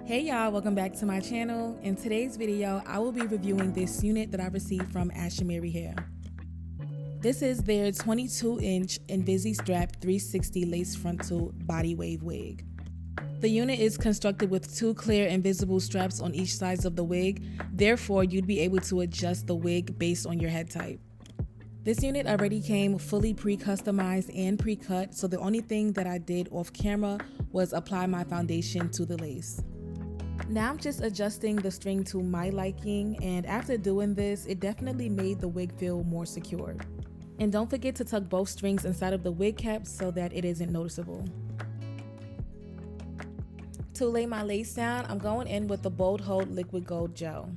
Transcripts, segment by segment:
Hey y'all, welcome back to my channel. In today's video, I will be reviewing this unit that I received from Ashimary Hair. This is their 22-inch Invisi-Strap 360 lace frontal body wave wig. The unit is constructed with two clear invisible straps on each side of the wig, therefore you'd be able to adjust the wig based on your head type. This unit already came fully pre-customized and pre-cut, so the only thing that I did off camera was apply my foundation to the lace. Now I'm just adjusting the string to my liking, and after doing this, it definitely made the wig feel more secure. And don't forget to tuck both strings inside of the wig cap so that it isn't noticeable. To lay my lace down, I'm going in with the Bold Hold Liquid Gold Gel.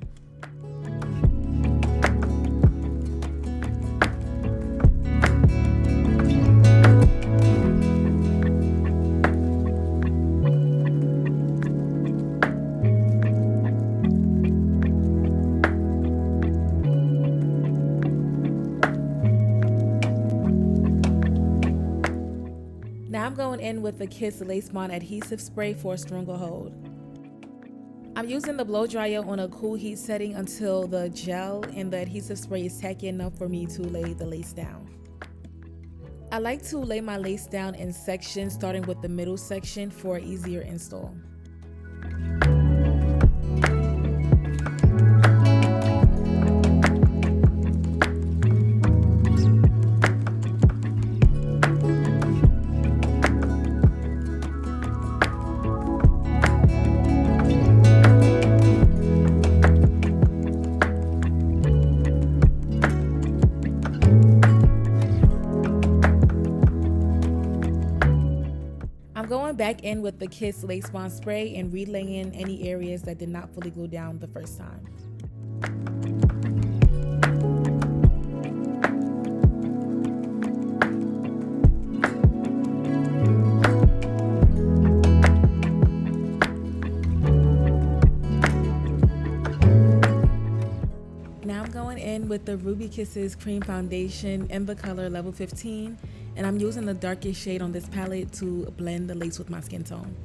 Now I'm going in with the Kiss Lace Bond Adhesive Spray for a stronger hold. I'm using the blow dryer on a cool heat setting until the gel and the adhesive spray is tacky enough for me to lay the lace down. I like to lay my lace down in sections, starting with the middle section for easier install. I'm going back in with the Kiss Lace Bond Spray and relaying any areas that did not fully glue down the first time. Now I'm going in with the Ruby Kisses Cream Foundation in the color Level 15. And I'm using the darkest shade on this palette to blend the lace with my skin tone.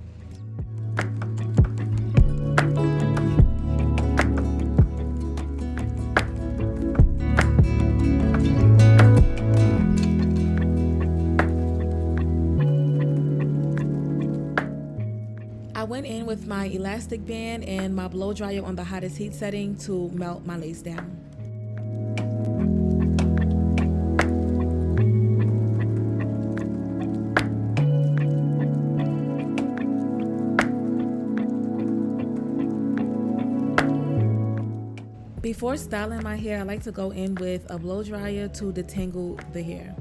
I went in with my elastic band and my blow dryer on the hottest heat setting to melt my lace down. Before styling my hair, I like to go in with a blow dryer to detangle the hair.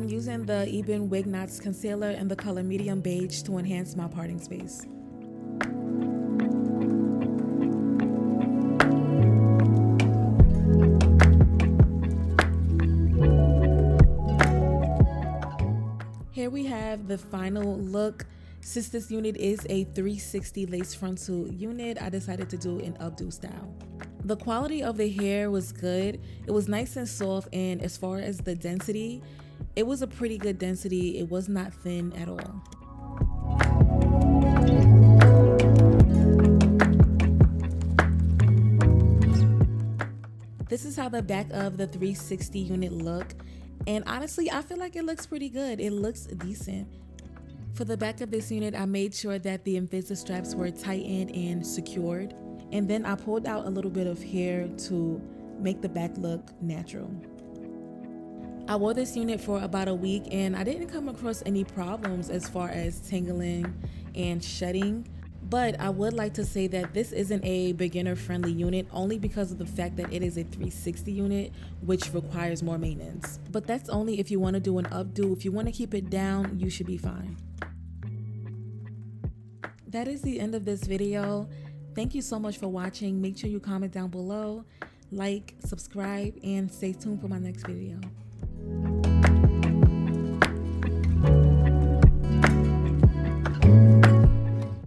I'm using the Ebin Wig Knots Concealer in the color Medium Beige to enhance my parting space. Here we have the final look. Since this unit is a 360 lace frontal unit, I decided to do an updo style. The quality of the hair was good. It was nice and soft, and as far as the density, it was a pretty good density. It was not thin at all. This is how the back of the 360 unit look, and honestly, I feel like it looks pretty good. It looks decent. For the back of this unit, I made sure that the Invisi-Straps were tightened and secured, and then I pulled out a little bit of hair to make the back look natural. I wore this unit for about a week and I didn't come across any problems as far as tingling and shedding, but I would like to say that this isn't a beginner friendly unit only because of the fact that it is a 360 unit, which requires more maintenance. But that's only if you want to do an updo. If you want to keep it down, you should be fine. That is the end of this video. Thank you so much for watching. Make sure you comment down below, like, subscribe, and stay tuned for my next video.